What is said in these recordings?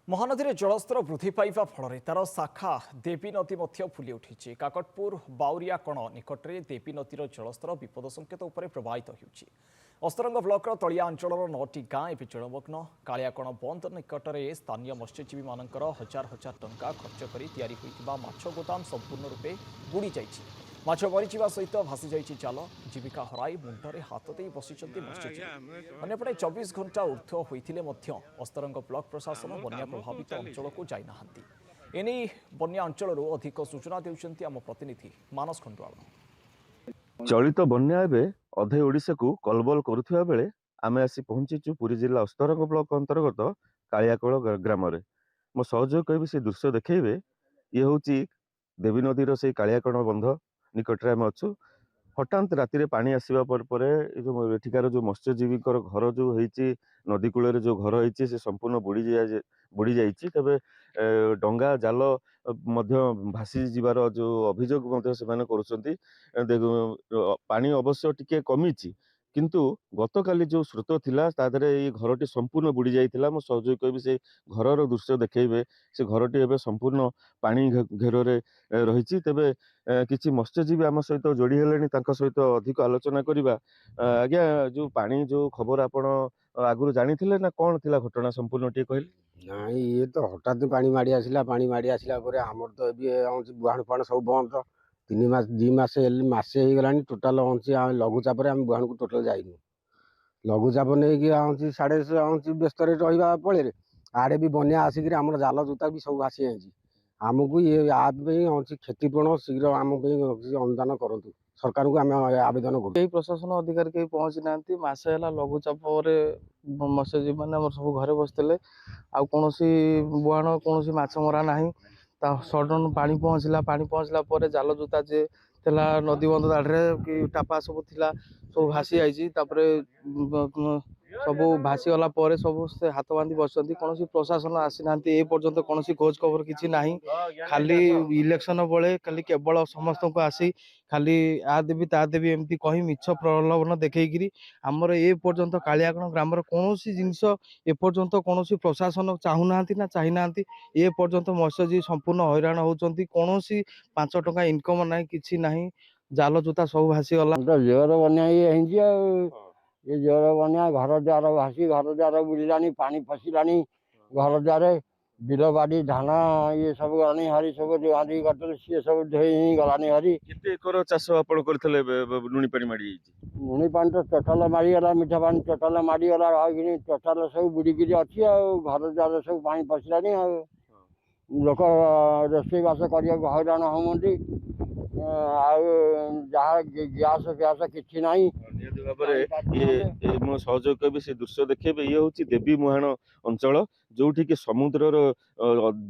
महानदी में जलस्तर वृद्धि पाइबा फल तार शाखा देवी नदी फुली उठी काकटपुर बाउरियाकण निकट में देवी नदीर जलस्तर विपद संकेत उपर प्रवाहित होउछि। अस्तरंग ब्लॉक तलिया अंचल 9टी गाँ एवं जलमग्न। कालियाकण बंद निकट में स्थानीय मत्स्यजीवी मानकर हजार हजार टंका खर्च कर तैयारी होइतिबा माछ गोदाम संपूर्ण रूपे बुड़ी जाइछि। माछ मरीजा सहित भासी जाइछि जाल। जीविका हराई मुंडरे हाथ दे बसिଛନ୍ତି मत्स्यजीवी। अन्यपटे 24 घंटा ऊर्ध्व होइथिले मध्य अस्तरंग ब्लॉक प्रशासन बन्या प्रभावित अंचल को जाई नाहंती। एने बन्या अंचल अधिक सूचना देउछंती आम प्रतिनिधि मानस खंडवाल। चलित बन्या एवं अधे ओडिशा को कलबल करुवा बेले आमे आसी पहुंचीचु पुरी जिला अस्तरंग ब्लॉक अंतर्गत कालियाकळ ग्राम रे। मो सहयोग कहबी से दृश्य देखैबे ये होची देवी नदीर से कालियाकण बंध निकट में अच्छु। हठात राति पानी आसवा जो एठिकार जो मत्स्यजीवी घर जो होती नदी कूल जो घर होती से संपूर्ण बुड़ी जाइए। तबे डंगा जाल भासी जीवार जो अभियोग पानी अवश्य टिके कमी किंतु गतकाली जो स्रोत थिला तादरे ये घरटी संपूर्ण बुड़ी जाइथिला। मो सहयोग कहबी से घरर दृश्य देखैबे से घरटी एबे संपूर्ण पानी घेर रही। तेबे किछि मत्स्यजीवी आम सहित जोड़ी हेलेनी तांका सहित अधिक आलोचना करिबा। आज्ञा जो पानी जो खबर आपण आगुरु जानिथिले ना कोन थिला घटना संपूर्ण टी कहले? नाई ये तो हठात पानी माड़ी आसला पर आमर तो बुहाण फाण सब बंद। 3 मास 2 मास मासे हो गलानी टोटाल लघुचाप बुहाण को टोटाल जाइनु। लघुचाप नहीं साढ़े व्यस्त रहा फल आड़े भी बन्या आसिक आम जाल जूता भी सब भासी जाइए। आमको ये क्षतिपूरण शीघ्र आम अनुदान करूँ सरकार को आम आवेदन कर। प्रशासन अधिकारी कहीं पहुंची ना मसे है लघुचाप मत्स्यजीवी मैंने सब घरे बसते कौन बुआण कौन माछ मरा ना सडन पानी पहुँचला जाल जूता जे नदी बंध दाढ़े कि टापा सब थिला सब भासी जाइए। सब भासी गला सब से हाथ बांधी बस कौन प्रशासन आसी ना पर्यंत कौन खोज खबर किसी ना। खाली इलेक्शन बेले खाली केवल समस्त को आसी खाली आ देवी ता देवी एमती कही मिछ प्रलोभन देखी आमर ए पर्यंत कालियाकण ग्राम कौन जिनस एपर्यंत कौन प्रशासन चाहूना ना चाहिना। ए पर्यंत मत्स्यजीवी संपूर्ण हैरान होती कौन 5 टंका इनकम ना कि ना। जाल जूता सब भासी गला। जोर बन्या ये जोर बन्या घर द्वार भासी घर द्वार बुड़ानी पानी पशिलानी घर द्वार बिल बाड़ी धान ये सब गलानी हरी सब आदि करते सी सब धोई गलानी हरी। केते एकर चाष आपण करथले लुणी पानी माडी जाइए? लुणी पानी तो टोटाल मारीगला मीठा पानी टोटाल मारीगला टोटाल सब बुड़िकी अच्छी घर द्वार सब पानी पशिलानी लोक रोषे बास करने हैरान होती गैस फैस कि ना। ये मो सहयोग कहबी से दृश्य देखेबे ये होची देवी मुहाण अंचल जोठी कि समुद्रर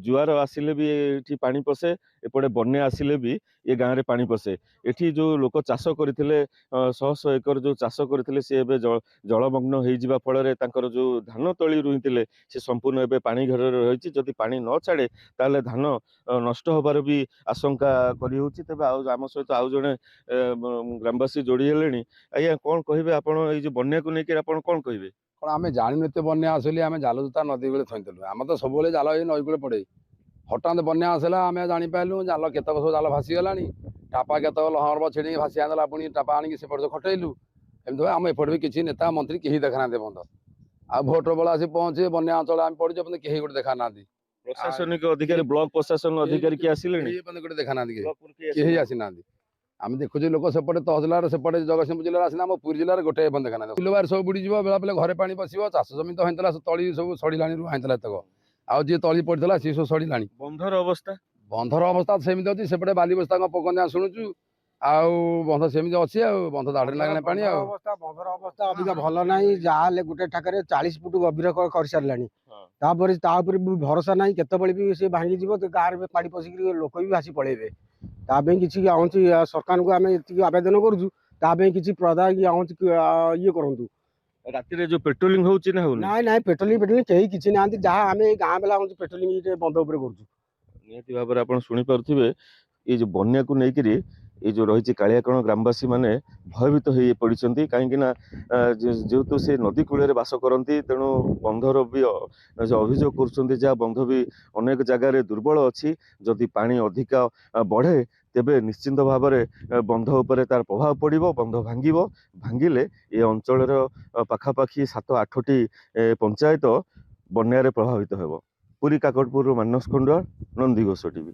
जुआर आसिले भी एठी पानी पसे एपटे बन्या आसिले भी ये गाँव रे पानी पसे। एठी जो लोक चाष करथिले 100 एकर जो चाष करथिले से एबे जलमग्न हो जिबा फल तांकर जो धान तली रुइथिले से संपूर्ण एबे पानी घर रही। जदि पानी न छाड़े ताले धान नष्ट होबार भी आशंका करी होची। तबे आम सहित आउ जणे ग्रामवासी जोड़ी हेलेनी। आज्ञा कौन कहिबे आपण ए जो बन्या को लेकर आपण कौन कहिबे? आम जानी बन्या आसली आम जाल जूता नदी कूले थईलु आम तो सब जाल नई कूले पड़े। हठात बन्या आसला आम जापारू जाल केतक सब जाल भासीगला टापा केतक लहर छिड़ी भासी आंदा पुणी टापा आनिक सेपटे खटेलु एमती आम एपटे भी किसी नेता मंत्री कहीं देखा ना बंद आ भोटर बेला आसी पहुंचे बन्या अंचल आम पड़े कहीं गोटे देखा ना। प्रशासनिक अधिकारी ब्लॉक प्रशासन अधिकारी किए आसिले गोटे देखा ना कहीं आसी ना। आम देखु लोक सेपटे तहसिलदार सेपटे जगतसिंहपुर जिले आसिना आम पुरी जिले गोटे बंद देखा ना। बिलबार सब बुड़ीज बेला बेले घरे पानी पशिव चाष जमी तो होता तली सब सड़िला रुला तक आउ जी तली पड़ा सी सब सड़िला। बंधर अवस्था सेमती अच्छी सेपटे बाली बस्ता पकंदा शुणुचु आउ बंध सेमती अच्छी बंध दाढ़े लगे पानी बंधर अवस्था अधिक भल ना जहाँ गोटे ठाकर 40 फुट गभीर कर सारे भरोसा ना केतबे भी सी भांगी जीव गाँव में पानी पशिक लोक भी भासी पड़े किसी सरकार को आम ये आवेदन करुँ किसी प्रदा ये करूँ। राति जो पेट्रोलिंग होची ना ना ना पेट्रोलिंग कहीं किसी ना जहाँ आम गाँव बेला पेट्रोलिंग बंद उपर कर। निहती भाव में आप शुणी पारे ये जो बन्या को लेकर ये जो रही कालियाकण ग्रामवासी माने भयभीत हो पड़ी कहीं जेहेतु से नदी कूल बास करती तेणु बंधर भी अभियोग कर बंध भी अनेक जगार दुर्बल अच्छी जदि पानी अधिका बढ़े तेबे निश्चिंत भाव में बंध उपर तार प्रभाव पड़ो बंध भांगिले ये अंचल पाखापाखि 7-8टी पंचायत बन्या प्रभावित हो। पुरी काकटपुर मानस खंडुआ, नंदीघोष टीवी।